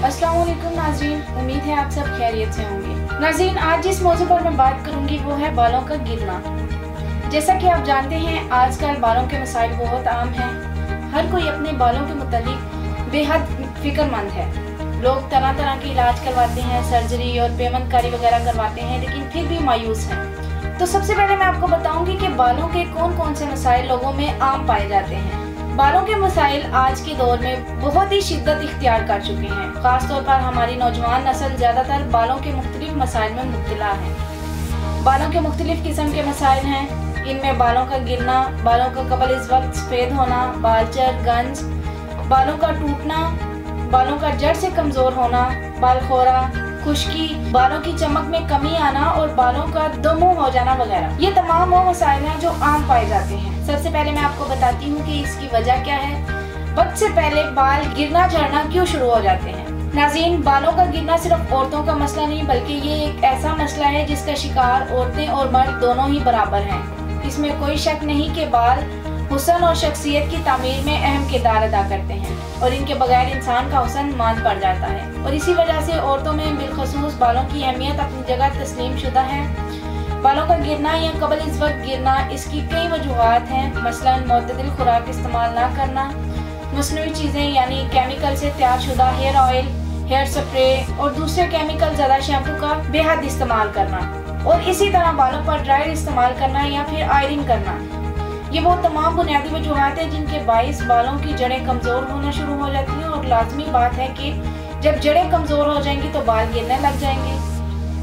अस्सलाम वालेकुम नाज़रीन, उम्मीद है आप सब खैरियत से होंगे। नाज़रीन, आज जिस मौजू पर मैं बात करूंगी वो है बालों का गिरना। जैसा कि आप जानते हैं आजकल बालों के मसाइल बहुत आम हैं। हर कोई अपने बालों के मुतालिक बेहद फिक्रमंद है। लोग तरह तरह के इलाज करवाते हैं, सर्जरी और पेमेंटकारी वगैरह करवाते हैं, लेकिन फिर भी मायूस हैं। तो सबसे पहले मैं आपको बताऊंगी कि बालों के कौन कौन से मसाइल लोगों में आम पाए जाते हैं। बालों के मसाइल आज के दौर में बहुत ही शिद्दत इख्तियार कर चुके हैं। खासतौर पर हमारी नौजवान नस्ल ज़्यादातर बालों के मुख्तलिफ मसाइल में मुब्तला है। बालों के मुख्तलिफ किस्म के मसाइल हैं। इनमें बालों का गिरना, बालों का कबल इस वक्त सफ़ेद होना, बालचर, गंज, बालों का टूटना, बालों का जड़ से कमज़ोर होना, बालखोरा, खुश्की, बालों की चमक में कमी आना और बालों का दो मुंह हो जाना वगैरह। ये तमाम वो मसाइल हैं जो आम पाए जाते हैं। सबसे पहले मैं आपको बताती हूँ कि इसकी वजह क्या है। वक्त से पहले बाल गिरना झड़ना क्यों शुरू हो जाते हैं। नाज़रीन, बालों का गिरना सिर्फ औरतों का मसला नहीं बल्कि ये एक ऐसा मसला है जिसका शिकार औरतें और मर्द दोनों ही बराबर हैं। इसमें कोई शक नहीं कि बाल हुस्न और शख्सियत की तामीर में अहम किरदार अदा करते हैं और इनके बगैर इंसान का हुस्न मांद पड़ जाता है। और इसी वजह से औरतों में बिलखसूस बालों की अहमियत अपनी जगह तस्लीम शुदा है। बालों का गिरना या कबल इस वक्त गिरना, इसकी कई वजूहात हैं। मसलन मुतदिल खुराक इस्तेमाल ना करना, मसनूई चीज़ें यानी केमिकल से तैयार शुदा हेयर ऑयल, हेयर स्प्रे और दूसरे केमिकल ज़्यादा शैम्पू का बेहद इस्तेमाल करना, और इसी तरह बालों पर ड्रायर इस्तेमाल करना या फिर आयरन करना। ये वो तमाम बुनियादी वजूहात हैं जिनके बाइस बालों की जड़ें कमज़ोर होना शुरू हो जाती हैं। और लाजमी बात है कि जब जड़ें कमज़ोर हो जाएंगी तो बाल गिरने लग जाएंगे।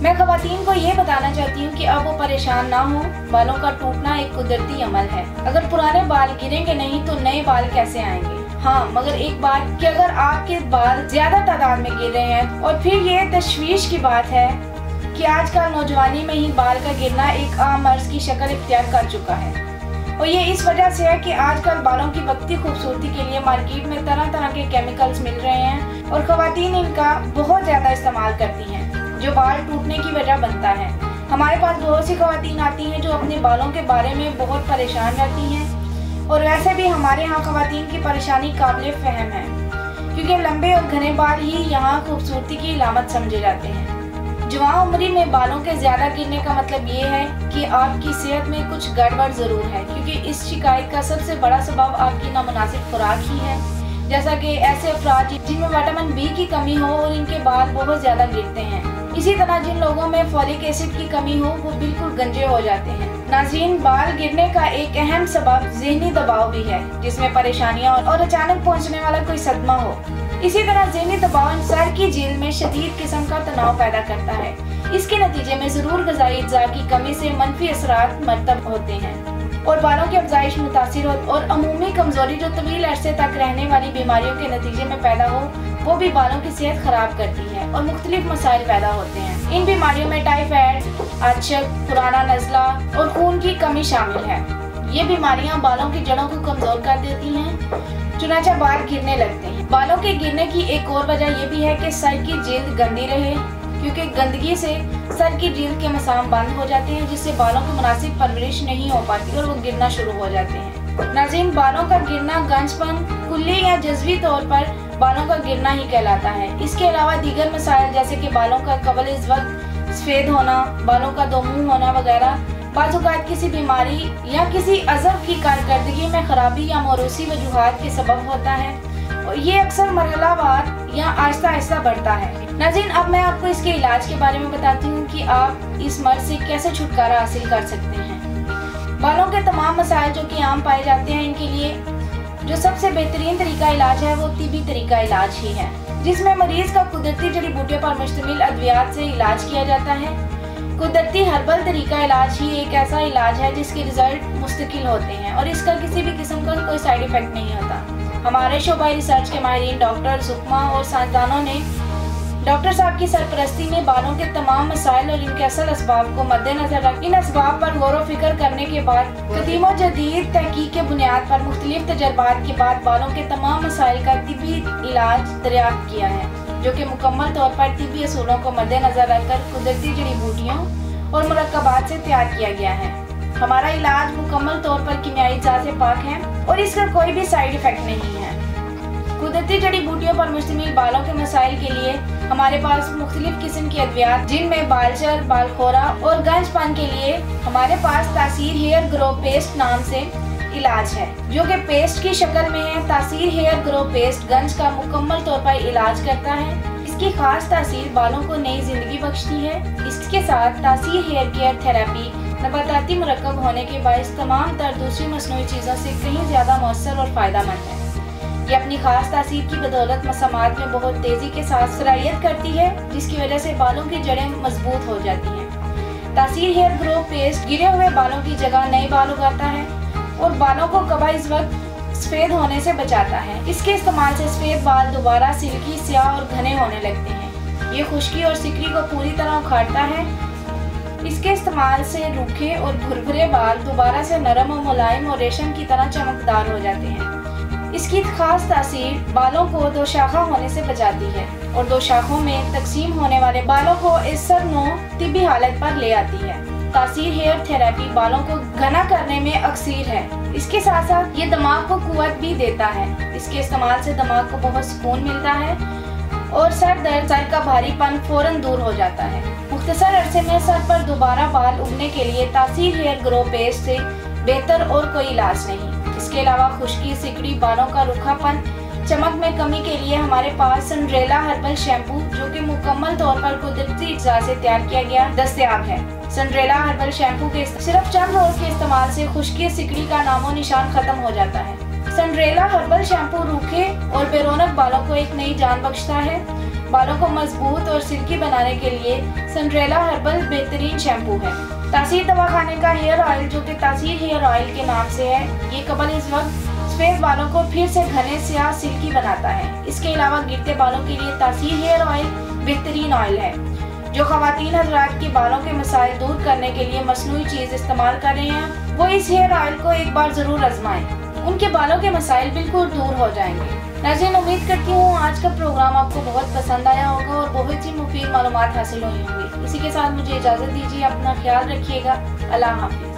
मैं ख़वातीन को ये बताना चाहती हूँ कि अब वो परेशान ना हो। बालों का टूटना एक कुदरती अमल है। अगर पुराने बाल गिरेंगे नहीं तो नए बाल कैसे आएंगे। हाँ, मगर एक बात कि अगर आपके बाल ज्यादा तादाद में गिर रहे हैं, और फिर ये तशवीश की बात है कि आजकल नौजवानी में ही बाल का गिरना एक आम मर्ज की शक्ल इख्तियार कर चुका है। और ये इस वजह से है कि आजकल बालों की बढ़ती खूबसूरती के लिए मार्केट में तरह तरह के केमिकल्स मिल रहे हैं और ख़वातीन इनका बहुत ज़्यादा इस्तेमाल करती हैं, जो बाल टूटने की वजह बनता है। हमारे पास बहुत सी ख़वातीन आती हैं जो अपने बालों के बारे में बहुत परेशान रहती हैं। और वैसे भी हमारे यहाँ ख़वातीन की परेशानी काबिल फ़हम है, क्योंकि लंबे और घने बाल ही यहाँ खूबसूरती की अलामत समझे जाते हैं। जवान उम्री में बालों के ज़्यादा गिरने का मतलब ये है कि आपकी सेहत में कुछ गड़बड़ ज़रूर है, क्योंकि इस शिकायत का सबसे बड़ा सबब आपकी नामुनासिब खुराक ही है। जैसा कि ऐसे अफराद जिनमें विटामिन बी की कमी हो और इनके बाल बहुत ज़्यादा गिरते हैं। इसी तरह जिन लोगों में फॉलिक एसिड की कमी हो वो बिल्कुल गंजे हो जाते हैं। नाज़रीन, बाल गिरने का एक अहम सबब ज़हनी दबाव भी है, जिसमें परेशानियाँ और अचानक पहुँचने वाला कोई सदमा हो। इसी तरह ज़हनी दबाव सर की झील में शदीद किस्म का तनाव पैदा करता है। इसके नतीजे में ज़रूर ग़िज़ाई अज्जा की कमी से मनफी असरात मरतब होते हैं और बालों की अफजाइश मुतासिर हो, और अमूमी कमज़ोरी जो तवील अरसे तक रहने वाली बीमारियों के नतीजे में पैदा हो वो भी बालों की सेहत ख़राब करती है और मुख्तलिफ मसाइल पैदा होते हैं। इन बीमारियों में टाइफाइड, अचक, पुराना नज़ला और खून की कमी शामिल है। ये बीमारियां बालों की जड़ों को कमज़ोर कर देती हैं, चुनाचा बाल गिरने लगते हैं। बालों के गिरने की एक और वजह यह भी है कि सर की जिल्द गंदी रहे, क्योंकि गंदगी से सर की जिल्द के मसाम बंद हो जाते हैं, जिससे बालों की मुनासिब परवरिश नहीं हो पाती और वो गिरना शुरू हो जाते हैं। नाज़रीन, बालों का गिरना गंजपन, कुल्ली या जज़वी तौर पर बालों का गिरना ही कहलाता है। इसके अलावा दीगर मसाइल जैसे कि बालों का कबल इस वक्त सफ़ेद होना, बालों का दो मुंह होना वगैरह बाज़ औक़ात किसी बीमारी या किसी अज़ब की कारकर्दगी में ख़राबी या मौरूसी वजूहात के सबब होता है, और ये अक्सर मरहलावार या आहिस्ता आहिस्ता बढ़ता है। नाज़रीन, अब मैं आपको इसके इलाज के बारे में बताती हूँ कि आप इस मर्ज़ से कैसे छुटकारा हासिल कर सकते हैं। बालों के तमाम मसाइल जो कि आम पाए जाते हैं, इनके लिए जो सबसे बेहतरीन तरीका इलाज है वो तिब्बी तरीका इलाज ही है, जिसमें मरीज़ का कुदरती जड़ी बूटियों पर मुश्तमिल अद्वियात से इलाज किया जाता है। कुदरती हर्बल तरीका इलाज ही एक ऐसा इलाज है जिसके रिजल्ट मुस्तकिल होते हैं और इसका किसी भी किस्म का कोई साइड इफेक्ट नहीं होता। हमारे शोबाई रिसर्च के माहिरीन डॉक्टर सुकमा और साइंसदानों ने डॉक्टर साहब की सरपरस्ती में बालों के तमाम मसाइल और इनके असल असबाब को मद्देनजर रख इन असबाब पर गौर व फिक्र करने के बाद कदीम व जदीद तहकीक के बुनियाद पर मुख्तलिफ तजर्बात के बाद बालों के तमाम मसाइल का तिब्बी इलाज दरियाफ्त किया है, जो कि मुकम्मल तौर पर तिब्बी असूलों को मद्देनजर रखकर कुदरती जड़ी बूटियों और मुरक्कबात से तैयार किया गया है। हमारा इलाज मुकम्मल तौर पर कीमियाई अज्जा से पाक है और इसका कोई भी साइड इफेक्ट नहीं है। कुदरती जड़ी बूटियों पर मुश्तमिल बालों के मसाइल के लिए हमारे पास मुख्तलिफ किस्म के अद्वियात जिनमें बालचर, बालखोरा और गंजपन के लिए हमारे पास तासीर हेयर ग्रो पेस्ट नाम से इलाज है, जो कि पेस्ट की शक्ल में है। तासीर हेयर ग्रो पेस्ट गंज का मुकम्मल तौर पर इलाज करता है। इसकी खास तासीर बालों को नई जिंदगी बख्शती है। इसके साथ तासीर हेयर केयर थेरेपी नबाताती मुरक्कब होने के बायस तमाम तर दूसरी मसनूई चीज़ों से कहीं ज़्यादा मौसर और फ़ायदेमंद है। ये अपनी खास तासीर की बदौलत मसामात में बहुत तेज़ी के साथ सरायत करती है, जिसकी वजह से बालों की जड़ें मजबूत हो जाती हैं। तासीर हेयर ग्रो पेस्ट गिरे हुए बालों की जगह नए बाल उगाता है और बालों को कबाइज वक्त सफ़ेद होने से बचाता है। इसके इस्तेमाल से सफ़ेद बाल दोबारा सिल्की, स्याह और घने होने लगते हैं। ये खुश्की और सिकरी को पूरी तरह उखाड़ता है। इसके इस्तेमाल से रूखे और भुरभुरे बाल दोबारा से नरम और मुलायम और रेशम की तरह चमकदार हो जाते हैं। इसकी खास तासीर बालों को दो शाखा होने से बचाती है और दो शाखों में तकसीम होने वाले बालों को इस सरनो तिब्बी हालत पर ले आती है। तासीर हेयर थेरेपी बालों को घना करने में अक्सीर है। इसके साथ साथ ये दिमाग को कुव्वत भी देता है। इसके इस्तेमाल से दिमाग को बहुत सुकून मिलता है और सर दर्द, सर का भारीपन फौरन दूर हो जाता है। मुख्तसर अरसे में सर पर दोबारा बाल उगने के लिए तासीर हेयर ग्रो पेस्ट से बेहतर और कोई इलाज नहीं। इसके अलावा खुश्की, सिकड़ी, बालों का रूखापन, चमक में कमी के लिए हमारे पास सिंड्रेला हर्बल शैम्पू, जो कि मुकम्मल तौर पर कुदरती अज्जा से तैयार किया गया, दस्तयाब है। सिंड्रेला हर्बल शैम्पू के सिर्फ चंद रोज के इस्तेमाल से खुश्की, सिकड़ी का नामो निशान खत्म हो जाता है। सिंड्रेला हर्बल शैम्पू रूखे और बेरौनक बालों को एक नई जान बख्शता है। बालों को मजबूत और सिल्की बनाने के लिए सिंड्रेला हर्बल बेहतरीन शैम्पू है। तासीर दवाखाने का हेयर ऑयल, जो कि तासीर हेयर ऑयल के नाम से है, ये कबल इस वक्त सफेद बालों को फिर से घने, स्याह, सिल्की बनाता है। इसके अलावा गिरते बालों के लिए तासीर हेयर ऑयल बेहतरीन ऑयल है। जो खवातीन हजरात के बालों के मसाइल दूर करने के लिए मसनूई चीज़ इस्तेमाल कर रहे हैं, वो इस हेयर ऑयल को एक बार ज़रूर आजमाएं। उनके बालों के मसाइल बिल्कुल दूर हो जाएंगे। नाज़रीन, उम्मीद करती हूँ आज का प्रोग्राम आपको बहुत पसंद आया होगा और बहुत सी मुफीद मालूमात हासिल हुई होंगी। इसी के साथ मुझे इजाज़त दीजिए। अपना ख्याल रखिएगा। अल्लाह हाफ़िज़।